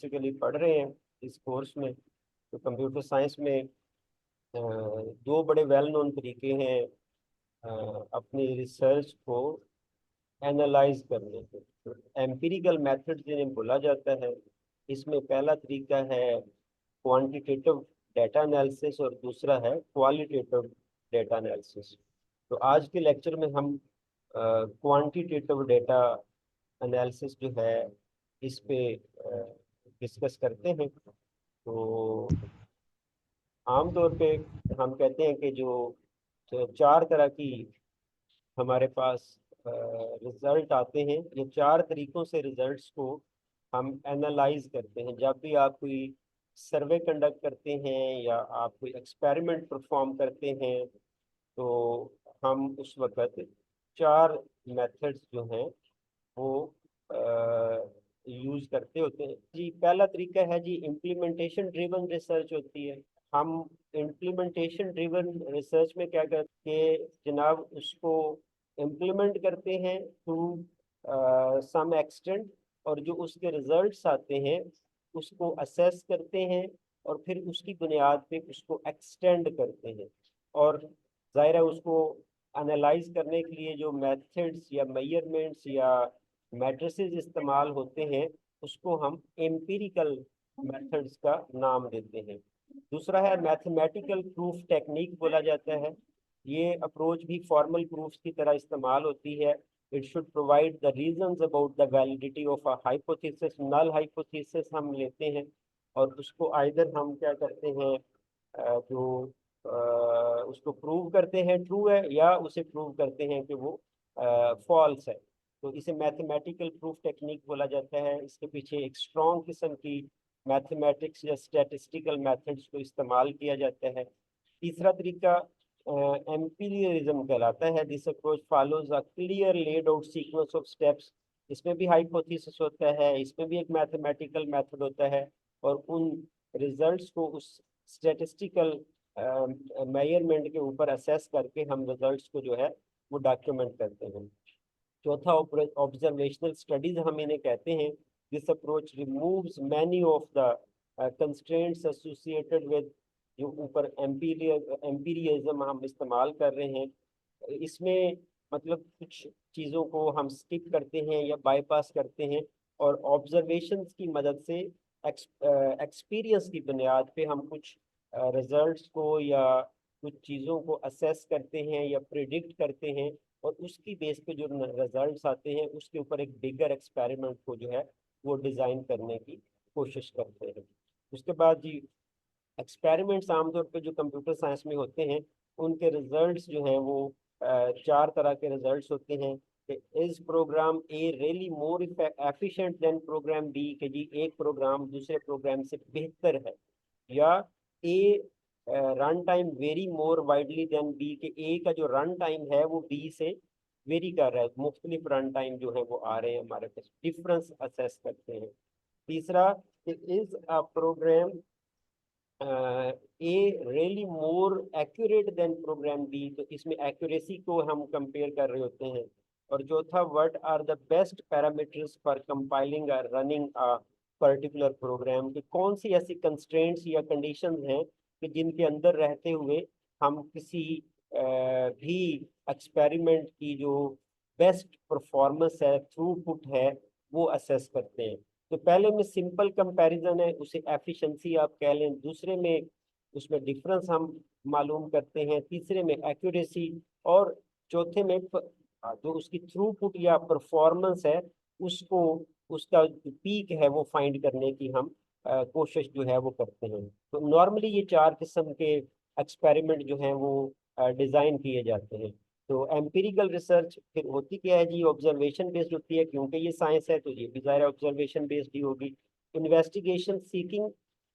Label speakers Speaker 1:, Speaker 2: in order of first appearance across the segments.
Speaker 1: Basically पढ़ रहे हैं इस कोर्स में। तो कंप्यूटर साइंस में दो बड़े वेल नोन तरीके हैं अपनी रिसर्च को एनालाइज करने के। तो एम्पिरिकल मेथड जिन्हें बोला जाता है, इसमें पहला तरीका है क्वांटिटेटिव डेटा एनालिसिस और दूसरा है क्वालिटेटिव डेटा एनालिसिस। तो आज के लेक्चर में हम क्वांटिटेटिव डेटा एनालिसिस जो है इस पे डिस्कस करते हैं। तो आमतौर पे हम कहते हैं कि जो चार तरह की हमारे पास रिजल्ट आते हैं, ये चार तरीकों से रिजल्ट्स को हम एनालाइज करते हैं। जब भी आप कोई सर्वे कंडक्ट करते हैं या आप कोई एक्सपेरिमेंट परफॉर्म करते हैं, तो हम उस वक्त चार मेथड्स जो हैं वो यूज करते होते हैं जी। पहला तरीका है जी इम्प्लीमेंटेशन ड्रिवन रिसर्च होती है। हम इम्प्लीमेंटेशन ड्रिवन रिसर्च में क्या करते हैं जनाब, उसको इम्प्लीमेंट करते हैं टू सम एक्सटेंट, और जो उसके रिजल्ट्स आते हैं उसको असेस करते हैं और फिर उसकी बुनियाद पे उसको एक्सटेंड करते हैं। और ज़ाहिर है उसको एनालाइज करने के लिए जो मेथड्स या मेजरमेंट्स या मैट्रिसेस इस्तेमाल होते हैं उसको हम एम्पिरिकल मेथड्स का नाम देते हैं। दूसरा है मैथमेटिकल प्रूफ टेक्निक बोला जाता है। ये अप्रोच भी फॉर्मल प्रूफ्स की तरह इस्तेमाल होती है। It should provide the reasons about the validity of a hypothesis. Null hypothesis हम लेते हैं और उसको आइदर हम क्या करते हैं जो उसको प्रूव करते हैं ट्रू है, या उसे प्रूव करते हैं कि वो फॉल्स है। तो इसे मैथमेटिकल प्रूफ टेक्निक बोला जाता है। इसके पीछे एक स्ट्रॉन्ग किस्म की मैथमेटिक्स या स्टैटिस्टिकल मेथड्स को इस्तेमाल किया जाता है। तीसरा तरीका एम्पीरियलिज्म कहलाता है। This approach follows a clear laid out sequence of steps. इसमें भी हाइपोथेसिस होता है, इसमें भी एक मैथमेटिकल मेथड होता है, और उन रिजल्ट्स को उस स्टैटिस्टिकल मेजरमेंट के ऊपर असेस करके हम रिजल्ट्स को जो है वो डॉक्यूमेंट करते हैं। चौथा ऑब्जर्वेशनल स्टडीज हम इन्हें कहते हैं। This approach removes many of the constraints associated with, जो ऊपर एम्पीरियलिज्म हम इस्तेमाल कर रहे हैं, इसमें मतलब कुछ चीज़ों को हम स्किप करते हैं या बाईपास करते हैं, और ऑब्जर्वेशंस की मदद से एक्सपीरियंस की बुनियाद पे हम कुछ रिजल्ट्स को या कुछ चीज़ों को असेस करते हैं या प्रिडिक्ट करते हैं, और उसकी बेस पे जो रिजल्ट्स आते हैं उसके ऊपर एक बिगर एक्सपेरिमेंट को जो है वो डिज़ाइन करने की कोशिश करते हैं। उसके बाद जी एक्सपेरिमेंट्स आमतौर पे जो कंप्यूटर साइंस में होते हैं उनके रिजल्ट्स जो हैं वो चार तरह के रिजल्ट्स होते हैं। Is program A really more efficient than program B, के जी एक प्रोग्राम दूसरे प्रोग्राम से बेहतर है, या A run time very more widely than B, के ए का जो रन टाइम है वो बी से वेरी कर रहा है, मुख्तलिफ रन टाइम जो है वो आ रहे हैं हमारे पास, डिफरेंस असेस करते हैं। तीसरा, is a program A really more accurate than program B, तो इसमें एक्यूरेसी को हम कंपेयर कर रहे होते हैं। और चौथा, what are the best parameters for compiling running a particular program, कि कौन सी ऐसी कंस्ट्रेंट्स या कंडीशंस हैं कि जिनके अंदर रहते हुए हम किसी भी एक्सपेरिमेंट की जो बेस्ट परफॉर्मेंस है, थ्रूपुट है, वो असेस करते हैं। तो पहले में सिंपल कंपैरिजन है, उसे एफिशिएंसी आप कह लें। दूसरे में उसमें डिफरेंस हम मालूम करते हैं। तीसरे में एक्यूरेसी, और चौथे में जो उसकी थ्रूपुट या परफॉर्मेंस है उसको, उसका जो पीक है वो फाइंड करने की हम कोशिश जो है वो करते हैं। तो नॉर्मली ये चार किस्म के एक्सपेरिमेंट जो हैं वो डिज़ाइन किए जाते हैं। तो एम्पिरिकल रिसर्च फिर होती क्या है जी, ऑब्जर्वेशन बेस्ड होती है, क्योंकि ये साइंस है तो ये भी ज़ाहिर ऑब्जर्वेशन बेस्ड ही होगी। Investigation seeking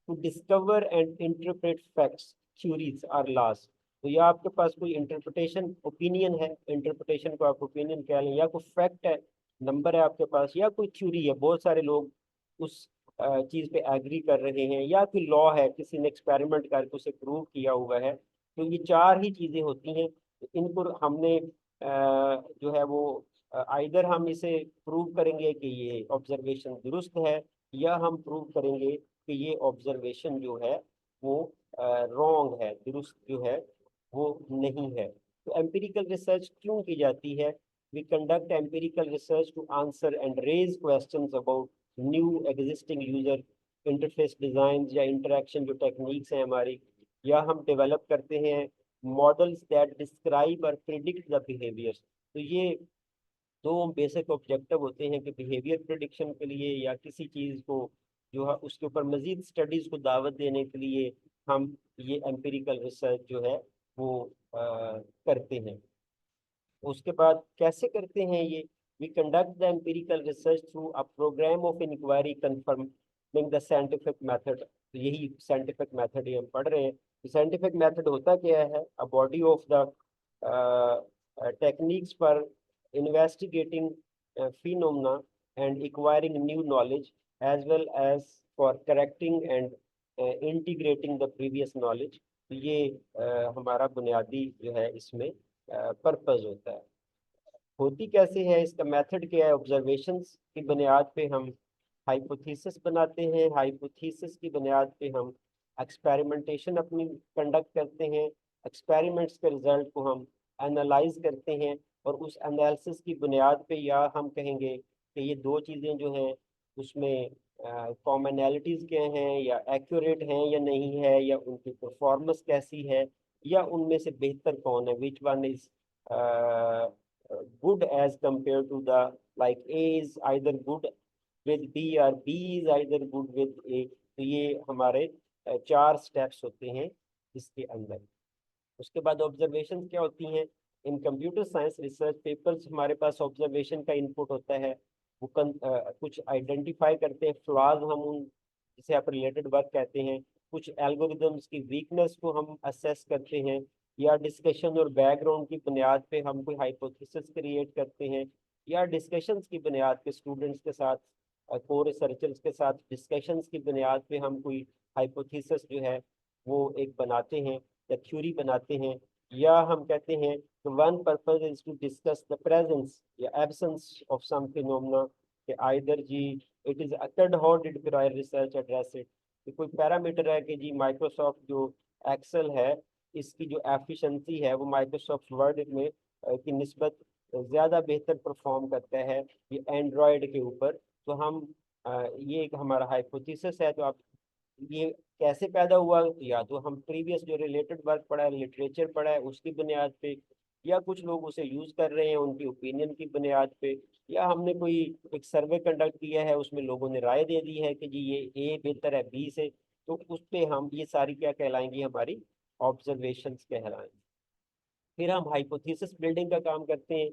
Speaker 1: to discover and interpret facts, theories और लॉज। तो या आपके पास कोई इंटरप्रिटेशन ओपिनियन है, इंटरप्रिटेशन को आप ओपिनियन कह लें, या कोई फैक्ट है, नंबर है आपके पास, या कोई थ्योरी है, बहुत सारे लोग उस चीज़ पे एग्री कर रहे हैं, या कोई लॉ है, किसी ने एक्सपेरिमेंट करके उसे प्रूव किया हुआ है। तो ये चार ही चीज़ें होती हैं। इनको हमने जो है वो आइदर हम इसे प्रूव करेंगे कि ये ऑब्जर्वेशन दुरुस्त है, या हम प्रूव करेंगे कि ये ऑब्जर्वेशन जो है वो रॉन्ग है, दुरुस्त जो है वो नहीं है। तो एम्पिरिकल रिसर्च क्यों की जाती है? We conduct empirical research to answer and raise questions about new existing user interface design या इंटरेक्शन जो टेक्निक्स हैं हमारी, या हम डेवलप करते हैं मॉडल्स दैट डिस्क्राइब और प्रिडिक्ट द बिहेवियर। तो ये दो बेसिक ऑब्जेक्टिव होते हैं कि बिहेवियर प्रिडिक्शन के लिए या किसी चीज़ को जो है उसके ऊपर मजीद स्टडीज़ को दावत देने के लिए हम ये एम्पिरिकल रिसर्च जो है वो करते हैं। उसके बाद कैसे करते हैं ये? We conduct the empirical research through a program of inquiry conforming the scientific method. तो यही साइंटिफिक मेथड ही हम पढ़ रहे हैं। साइंटिफिक मेथड होता क्या है? A body of the techniques for investigating phenomena and acquiring new knowledge, as well as for correcting and integrating the previous knowledge। तो ये हमारा बुनियादी जो है इसमें पर्पस होता है। होती कैसे है, इसका मेथड क्या है? ऑब्जर्वेशंस की बुनियाद पे हम हाइपोथेसिस बनाते हैं, हाइपोथेसिस की बुनियाद पे हम एक्सपेरिमेंटेशन अपनी कंडक्ट करते हैं, एक्सपेरिमेंट्स के रिजल्ट को हम एनालाइज करते हैं, और उस एनालिसिस की बुनियाद पे या हम कहेंगे कि ये दो चीज़ें जो हैं उसमें कॉमनैलिटीज़ क्या हैं, या एक्यूरेट हैं या नहीं है, या उनकी परफॉर्मेंस कैसी है, या उनमें से बेहतर कौन है, which one is good as compared to the, like A is either good with B or B is either good with A। तो ये हमारे चार स्टेप्स होते हैं इसके अंदर। उसके बाद ऑब्जर्वेशन क्या होती हैं? इन कंप्यूटर साइंस रिसर्च पेपर्स हमारे पास ऑब्जर्वेशन का इनपुट होता है। वो कुछ आइडेंटिफाई करते हैं फ्लॉज, हम उन जिसे आप रिलेटेड वर्क कहते हैं। कुछ एल्गोरिदम्स की वीकनेस को हम असेस करते हैं, या डिस्कशन और बैकग्राउंड की बुनियाद पे हम कोई हाइपोथेसिस क्रिएट करते हैं, या डिस्कशंस की बुनियाद पे स्टूडेंट्स के साथ, को रिसर्चर्स के साथ डिस्कशंस की बुनियाद पे हम कोई हाइपोथेसिस जो है वो एक बनाते हैं या थ्योरी बनाते हैं। या हम कहते हैं कि one purpose is to discuss the presence या एब्सेंस ऑफ सम फिनोमेना, कि आइदर जी it is occurred, how did prior research address it. कि कोई पैरामीटर है कि जी माइक्रोसॉफ्ट जो एक्सेल है इसकी जो एफिशिएंसी है वो माइक्रोसॉफ्ट वर्ड में की निस्बत ज़्यादा बेहतर परफॉर्म करता है ये एंड्रॉयड के ऊपर। तो हम ये एक हमारा हाइपोथेसिस है। तो आप ये कैसे पैदा हुआ? या तो हम प्रीवियस जो रिलेटेड वर्क पढ़ा है, लिटरेचर पढ़ा है, उसकी बुनियाद पे, या कुछ लोग उसे यूज कर रहे हैं उनकी ओपिनियन की बुनियाद पे, या हमने कोई एक सर्वे कंडक्ट किया है उसमें लोगों ने राय दे दी है कि जी ये ए बेहतर है बी से। तो उस पे हम ये सारी क्या कहलाएंगी? हमारी ऑब्जर्वेशंस कहलाएंगी। फिर हम हाइपोथेसिस बिल्डिंग का काम करते हैं।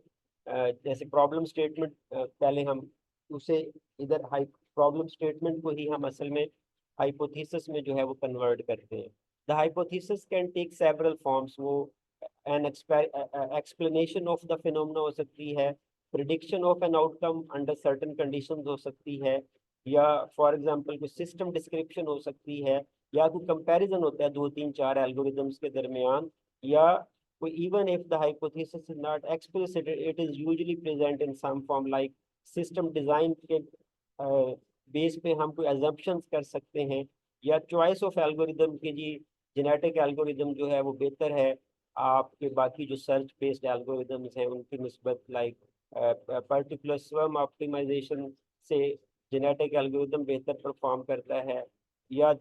Speaker 1: जैसे प्रॉब्लम स्टेटमेंट, पहले हम उसे इधर हाई प्रॉब्लम स्टेटमेंट को ही हम असल में हाइपोथेसिस में जो है वो कन्वर्ट करते हैं। The hypothesis can take several forms. वो an explanation of the phenomena हो सकती है, prediction of an outcome under certain conditions हो सकती है, या फॉर एग्जांपल कोई सिस्टम डिस्क्रिप्शन हो सकती है, या कोई कंपैरिजन होता है दो तीन चार एल्गोरिदम्स के दरमियान, या even if the hypothesis is not explicit, it is usually present in some form, like system design के बेस पे हम कोई assumptions कर सकते हैं, या choice of algorithm के जी जेनेटिक एल्गोरिदम जो है वो बेहतर है आपके बाकी जो सर्च बेस्ड एल्गोरिदम्स हैं उनकी निस्बत, लाइक पर्टिकुलर स्वर्म ऑप्टिमाइजेशन से जेनेटिक एल्गोरिदम बेहतर परफॉर्म करता है, या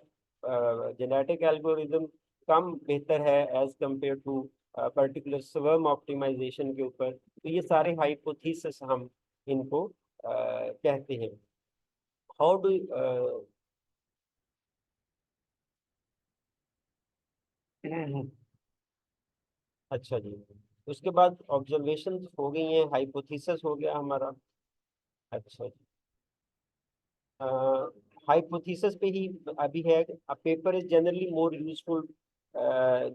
Speaker 1: जेनेटिक एल्गोरिदम कम बेहतर है as compared to particular swarm optimization के ऊपर। तो ये सारे हाइपोथेसिस हम इनको कहते हैं। हाउ डू अच्छा जी, उसके बाद ऑब्जर्वेशन हो गई हैं, हाइपोथेसिस हो गया हमारा। अच्छा जी, हाइपोथेसिस पे ही अभी है। A paper is generally more useful,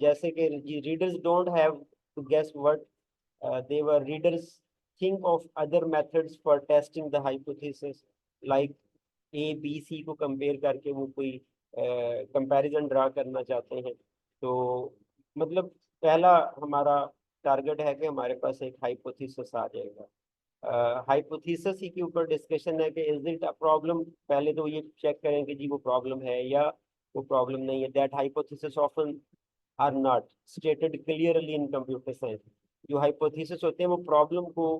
Speaker 1: जैसे कि readers don't have to guess what they were readers think of other methods for testing the hypothesis, like A B C को कंपेयर करके वो कोई कंपैरिजन ड्रा करना चाहते हैं। तो मतलब पहला हमारा टारगेट है कि हमारे पास एक हाइपोथेसिस आ जाएगा। हाइपोथेसिस ही के ऊपर डिस्कशन है कि इज इट अ प्रॉब्लम। पहले तो ये चेक करें कि जी वो प्रॉब्लम है या वो प्रॉब्लम नहीं है। That hypothesis often are not stated clearly in computer science. जो हाइपोथेसिस होते हैं वो प्रॉब्लम को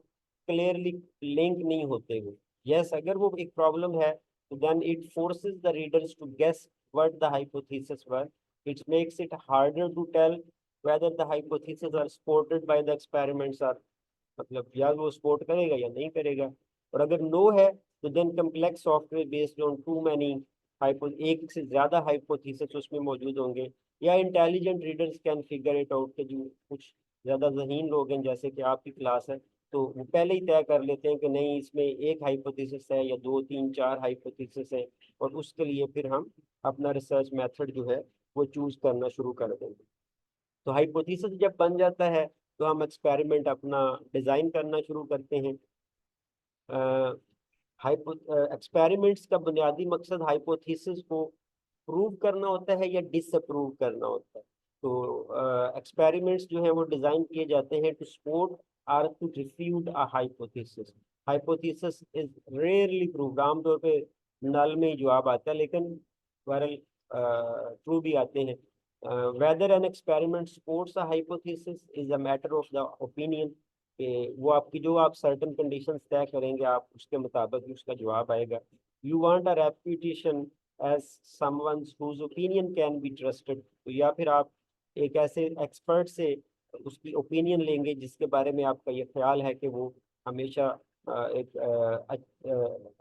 Speaker 1: क्लियरली लिंक नहीं होते वो। यस, अगर वो एक प्रॉब्लम है तो then it forces the readers to guess what the hypothesis were. It makes it harder to tell whether the hypotheses are supported by the experiments or, मतलब या वो सपोर्ट करेगा या नहीं करेगा। और अगर नो है तो then complex software based on too many hypo, एक से ज्यादा हाइपोथेसिस उसमें मौजूद होंगे। या intelligent readers can figure it out के जो कुछ ज्यादा ज़हीन लोग हैं जैसे कि आपकी क्लास है, तो वो पहले ही तय कर लेते हैं कि नहीं इसमें एक हाइपोथेसिस है या दो तीन चार हाइपोथेसिस है, और उसके लिए फिर हम अपना रिसर्च मेथड जो है वो चूज करना शुरू कर देंगे। तो हाइपोथेसिस जब बन जाता है तो हम एक्सपेरिमेंट अपना डिजाइन करना शुरू करते हैं। हाइपो एक्सपेरिमेंट्स का बुनियादी मकसद हाइपोथेसिस को प्रूव करना होता है या डिसअप्रूव करना होता है। तो एक्सपेरिमेंट्स जो है वो डिजाइन किए जाते हैं to support or to refute a hypothesis. Hypothesis is rarely proved, आमतौर पे नल में ही जवाब आता है, लेकिन बहरहाल ट्रू भी आते हैं। whether an experiment supports a hypothesis is a matter of the opinion। कि वो आपकी जो आप सर्टन कंडीशंस तय करेंगे आप उसके मुताबिक ही उसका जवाब आएगा। You want a reputation as someone whose opinion can be trusted. तो या फिर आप एक ऐसे एक्सपर्ट से उसकी ओपिनियन लेंगे जिसके बारे में आपका ये ख्याल है कि वो हमेशा एक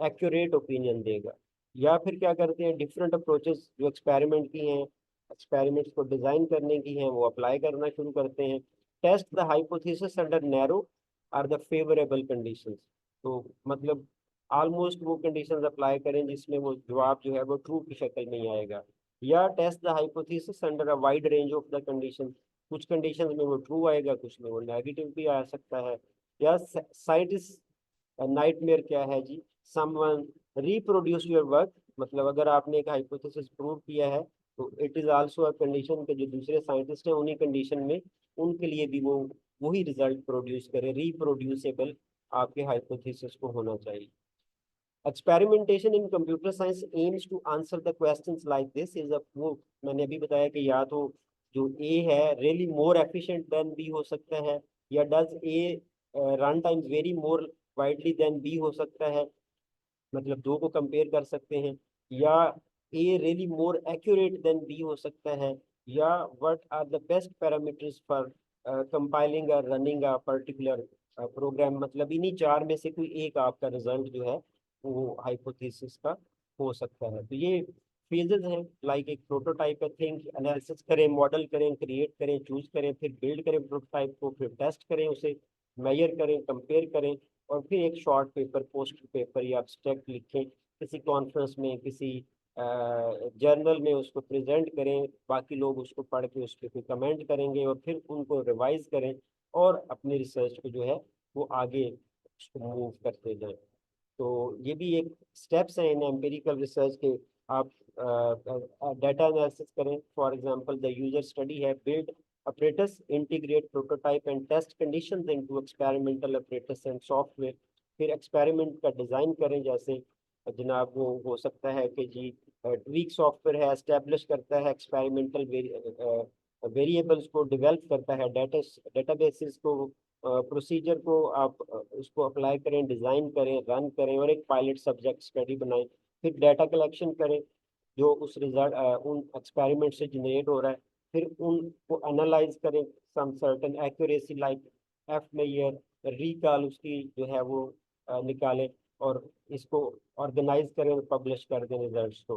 Speaker 1: एक्यूरेट ओपिनियन देगा। या फिर क्या करते हैं, डिफरेंट अप्रोचेस जो एक्सपेरिमेंट की हैं, एक्सपेरिमेंट्स को डिजाइन करने की हैं, वो अप्लाई करना शुरू करते हैं। Test the hypothesis under narrow or the favourable conditions. तो मतलब ऑलमोस्ट वो कंडीशंस अप्लाई करें जिसमें वो जवाब जो है वो ट्रू की शक्ल में ही आएगा। या test the hypothesis under a wide range of the condition. कुछ कंडीशंस में वो ट्रू आएगा, कुछ में वो नेगेटिव भी आ सकता है। या साइंटिस्ट नाइटमेयर क्या है जी, समवन रिप्रोड्यूस योर वर्क। मतलब अगर आपने एक हाइपोथेसिस प्रूव किया है तो it is also a condition के जो दूसरे साइंटिस्ट हैं उन्हीं कंडीशन में उनके लिए भी वो वही रिजल्ट प्रोड्यूस करे, रिप्रोड्यूसेबल आपके हाइपोथेसिस को होना चाहिए। Experimentation in computer science aims to answer the questions like this is a, वो मैंने अभी बताया कि या तो जो ए है really more efficient than B हो सकता है, या does A run times very more widely than B हो सकता है, मतलब दो को कंपेयर कर सकते हैं। या A really more accurate than B हो सकता है। या what are the best parameters for compiling और रनिंग अ पर्टिकुलर प्रोग्राम। मतलब इन्हीं चार में से कोई एक आपका रिजल्ट जो है वो हाइपोथेसिस का हो सकता है। तो ये फेजेस हैं, लाइक एक प्रोटोटाइप है, थिंक, एनालिसिस करें, मॉडल करें, क्रिएट करें, चूज करें, फिर बिल्ड करें प्रोटोटाइप को, फिर टेस्ट करें उसे, मेजर करें, कंपेयर करें, और फिर एक शॉर्ट पेपर, पोस्ट पेपर या एब्स्ट्रैक्ट लिखें, किसी कॉन्फ्रेंस में, किसी जर्नल में उसको प्रेजेंट करें, बाकी लोग उसको पढ़ के उस पर कोई कमेंट करेंगे और फिर उनको रिवाइज करें और अपनी रिसर्च को जो है वो आगे उसको मूव करते जाएं। तो ये भी एक स्टेप्स हैं इन एम्पिरिकल रिसर्च के। आप डाटा एनालिसिस करें, for example the user study है, build apparatus, integrate prototype and test conditions into experimental apparatus and software। फिर एक्सपेरिमेंट का डिजाइन करें, जैसे जनाब वो हो सकता है कि जी ट्वीक सॉफ्टवेयर है, एस्टेब्लिश करता है एक्सपेरिमेंटल वेरिएबल्स को, डेवलप करता है डेटाबेसिस को, प्रोसीजर को आप उसको अप्लाई करें, डिजाइन करें, रन करें और एक पायलट सब्जेक्ट स्टडी बनाएं। फिर डाटा कलेक्शन करें जो उस रिजल्ट उन एक्सपेरिमेंट से जनरेट हो रहा है, फिर उनको एनालाइज करें, some certain accuracy like F measure, recall उसकी जो है वो निकालें, और इसको ऑर्गेनाइज करें और पब्लिश कर दें रिजल्ट्स को।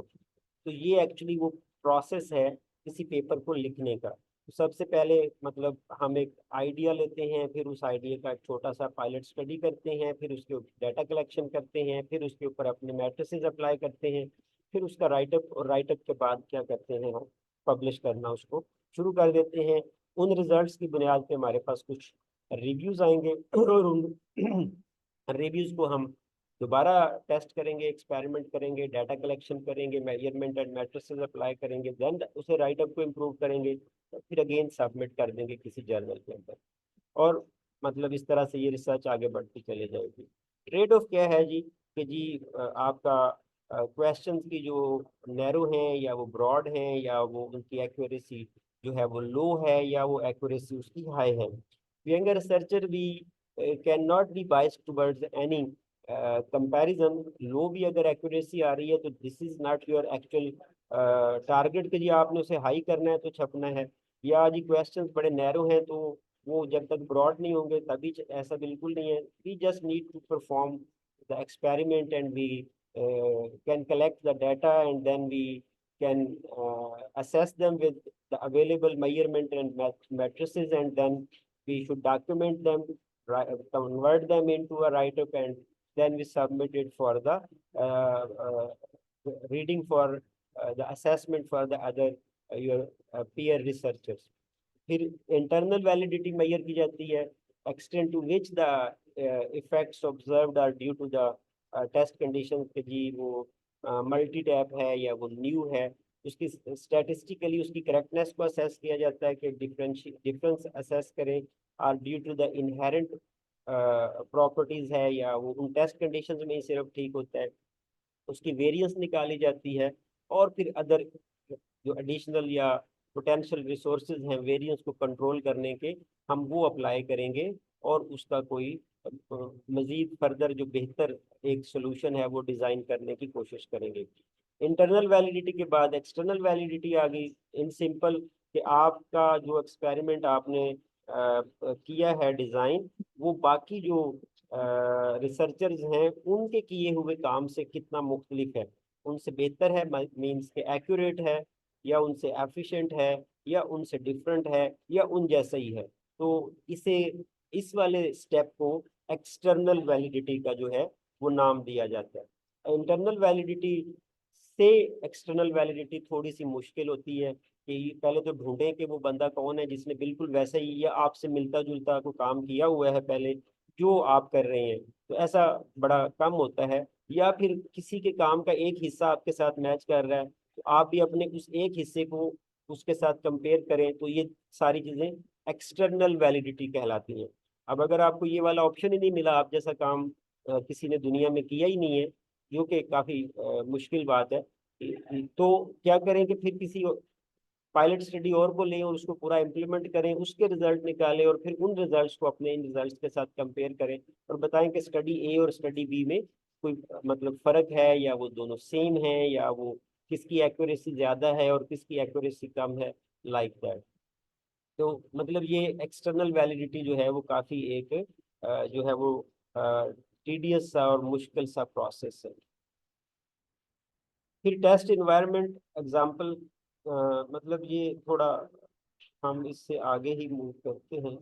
Speaker 1: तो ये एक्चुअली वो प्रोसेस है किसी पेपर को लिखने का। तो सबसे पहले मतलब हम एक आइडिया लेते हैं, फिर उस आइडिया का एक छोटा सा पायलट स्टडी करते हैं, फिर उसके ऊपर डाटा कलेक्शन करते हैं, फिर उसके ऊपर अपने मैट्रिसेस अप्लाई करते हैं, फिर उसका राइटअप, और राइटअप के बाद क्या करते हैं हम पब्लिश करना उसको शुरू कर देते हैं। उन रिजल्ट्स की बुनियाद पे हमारे पास कुछ रिव्यूज आएंगे और उन रिव्यूज को हम दोबारा टेस्ट करेंगे, एक्सपेरिमेंट करेंगे, डाटा कलेक्शन करेंगे, मेजरमेंट एंड मैट्रिसेस अप्लाई करेंगे, देन उसे राइटअप को इम्प्रूव करेंगे, फिर अगेन सबमिट कर देंगे किसी जर्नल के अंदर। और मतलब इस तरह से ये रिसर्च आगे बढ़ती चली जाएगी। ट्रेड ऑफ क्या है जी कि जी आपका क्वेश्चंस की जो नैरो हैं या वो ब्रॉड हैं या वो उनकी एक्यूरेसी जो है वो लो है या वो एक्यूरेसी उसकी हाई है। यंगर रिसर्चर भी can not be biased towards any comparison. Low भी अगर एक्यूरेसी आ रही है तो this is not your actual target के जी आपने उसे हाई करना है तो छपना है, या जी क्वेश्चंस बड़े नैरो हैं तो वो जब तक ब्रॉड नहीं होंगे तभी ऐसा बिल्कुल नहीं है। We just need to perform the experiment and we can collect the data and then we can assess them with the available measurement and matrices, and then we should document them, convert them into a write-up, and then we submit it for the uh, uh, reading for the assessment for the other your peer researchers. फिर internal validity measure की जाती है, extend to which the effects observed are due to the test conditions के जी वो multi tap है या वो न्यू है। उसकी स्टैटिस्टिकली उसकी करेक्टनेस को असेस किया जाता है कि डिफरेंस असेस करें are due to the inherent properties है या वो उन टेस्ट कंडीशंस में ही सिर्फ ठीक होता है। उसकी वेरिएंस निकाली जाती है और फिर अदर जो एडिशनल या पोटेंशियल रिसोर्सेज हैं वेरिएंस को कंट्रोल करने के, हम वो अप्लाई करेंगे और उसका कोई मजीद फर्दर जो बेहतर एक सोल्यूशन है वो डिज़ाइन करने की कोशिश करेंगे। इंटरनल वैलिडिटी के बाद एक्सटर्नल वैलिडिटी आ गई। इन सिंपल कि आपका जो एक्सपेरिमेंट आपने किया है डिज़ाइन, वो बाकी जो रिसर्चर्स हैं उनके किए हुए काम से कितना मुख्तलिफ है, उनसे बेहतर है मीन्स के एक्यूरेट है, या उनसे एफिशिएंट है, या उनसे डिफरेंट है, या उन जैसा ही है। तो इसे इस वाले स्टेप को एक्सटर्नल वैलिडिटी का जो है वो नाम दिया जाता है। इंटरनल वैलिडिटी से एक्सटर्नल वैलिडिटी थोड़ी सी मुश्किल होती है कि पहले तो ढूंढें कि वो बंदा कौन है जिसने बिल्कुल वैसा ही या आपसे मिलता जुलता कोई काम किया हुआ है पहले जो आप कर रहे हैं, तो ऐसा बड़ा कम होता है। या फिर किसी के काम का एक हिस्सा आपके साथ मैच कर रहा है तो आप भी अपने उस एक हिस्से को उसके साथ कंपेयर करें, तो ये सारी चीजें एक्सटर्नल वैलिडिटी कहलाती हैं। अब अगर आपको ये वाला ऑप्शन ही नहीं मिला, आप जैसा काम किसी ने दुनिया में किया ही नहीं है, जो कि काफी मुश्किल बात है, तो क्या करें कि फिर किसी पायलट स्टडी और को लें और उसको पूरा इम्प्लीमेंट करें, उसके रिजल्ट निकालें और फिर उन रिजल्ट्स को अपने इन रिजल्ट्स के साथ कंपेयर करें और बताएं कि स्टडी ए और स्टडी बी में कोई मतलब फर्क है या वो दोनों सेम है या वो किसकी एक्यूरेसी ज्यादा है और किसकी एक्यूरेसी कम है, लाइक दैट। तो मतलब ये एक्सटर्नल वैलिडिटी जो है वो काफी एक जो है वो टीडियस सा और मुश्किल सा प्रोसेस है। फिर टेस्ट इन्वायरमेंट एग्जाम्पल, मतलब ये थोड़ा हम इससे आगे ही मूव करते हैं,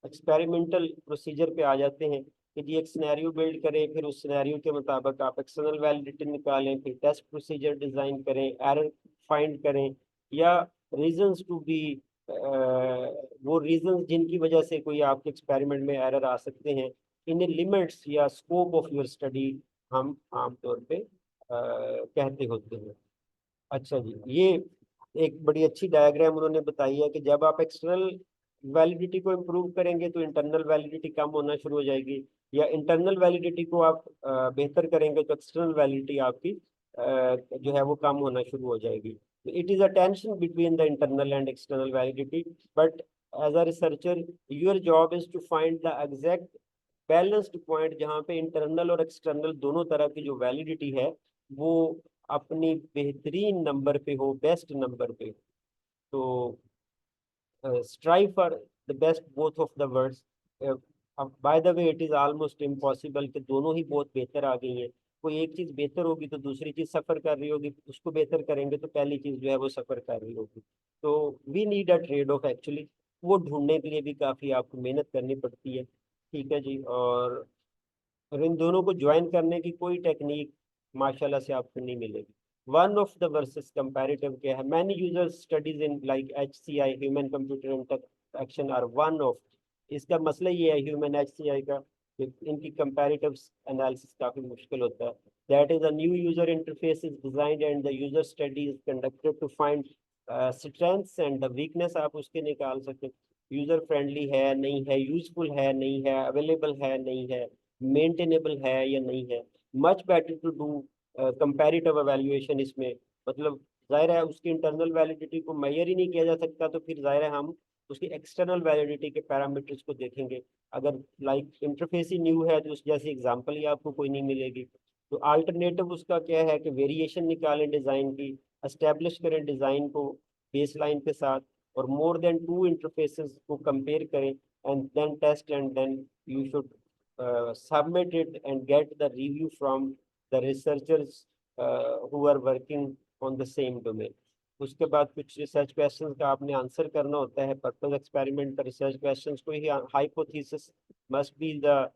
Speaker 1: एक्सपेरिमेंटल प्रोसीजर पे आ जाते हैं कि जी एक सिनेरियो बिल्ड करें, फिर उस सिनेरियो के मुताबिक आप एक्सटर्नल वैलिडिटी निकालें, फिर टेस्ट प्रोसीजर डिजाइन करें, एरर फाइंड करें, या रीजंस टू बी वो रीजंस जिनकी वजह से कोई आपके एक्सपेरिमेंट में एरर आ सकते हैं, इन लिमिट्स या स्कोप ऑफ योर स्टडी हम आमतौर पे कहते होते हैं। अच्छा जी, ये एक बड़ी अच्छी डायग्राम उन्होंने बताई है कि जब आप एक्सटर्नल वैलिडिटी को इम्प्रूव करेंगे तो इंटरनल वैलिडिटी कम होना शुरू हो जाएगी, या इंटरनल वैलिडिटी को आप बेहतर करेंगे तो एक्सटर्नल वैलिडिटी आपकी जो है वो कम होना शुरू हो जाएगी। It is a tension between the internal and external validity, but as a researcher your job is to find the exact balanced point जहाँ पे इंटरनल और एक्सटर्नल दोनों तरह की जो वैलिडिटी है वो अपनी बेहतरीन नंबर पे हो, बेस्ट नंबर पे। तो strive for the best both of the words. By the way it is almost impossible कि दोनों ही बहुत बेहतर आ गई हैं। कोई एक चीज बेहतर होगी तो दूसरी चीज सफर कर रही होगी, उसको बेहतर करेंगे तो पहली चीज जो है वो सफर कर रही होगी। तो we need a trade off actually, वो ढूंढने के लिए भी काफी आपको मेहनत करनी पड़ती है। ठीक है जी, और इन दोनों को ज्वाइन करने की कोई टेक्निक माशाल्लाह से आपको नहीं मिलेगी। One of the versus comparative क्या है, many users studies in like HCI human computer interaction are one of, इसका मसला ये है ह्यूमन HCI का कि इनकी कंपैरेटिव एनालिसिस काफी मुश्किल होता है। That is a new user interface is designed and the user study is conducted to find strengths and the weakness, आप उसके निकाल सकते हैं। यूजर फ्रेंडली है नहीं है, यूजफुल है नहीं है, अवेलेबल है नहीं है, मेंटेनेबल है या नहीं है। Much better to do comparative evaluation इसमें। मतलब जाहिर है उसकी इंटरनल वैलिडिटी को मेजर ही नहीं किया जा सकता, तो फिर जाहिर है हम उसकी एक्सटर्नल वैलिडिटी के पैरामीटर्स को देखेंगे। अगर लाइक इंटरफेस ही न्यू है तो उस जैसी एग्जांपल ही आपको कोई नहीं मिलेगी। तो अल्टरनेटिव उसका क्या है कि वेरिएशन निकालें डिज़ाइन की, एस्टेब्लिश करें डिज़ाइन को बेसलाइन के साथ, और मोर देन 2 इंटरफेसेस को कंपेयर करें, and then test, and then you should submit it and get the review from the researchers who are working on the same domain. उसके बाद कुछ रिसर्च क्वेश्चंस का आपने आंसर करना होता है। पर्पस एक्सपेरिमेंट का रिसर्च क्वेश्चंस को ही हाइपोथेसिस मस्ट बी द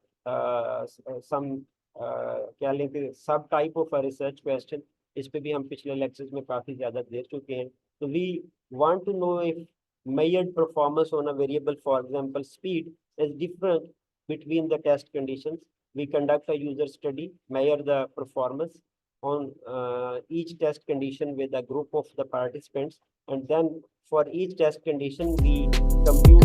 Speaker 1: सम क्या लेंगे सब type of a research question. इस पे भी हम पिछले लेक्चर्स में काफी ज्यादा दे चुके हैं। तो we want to know if measured performance on a variable, for example speed, is different between the test conditions. We conduct a user study, measure the performance on each test condition with a group of the participants, and then for each test condition we compute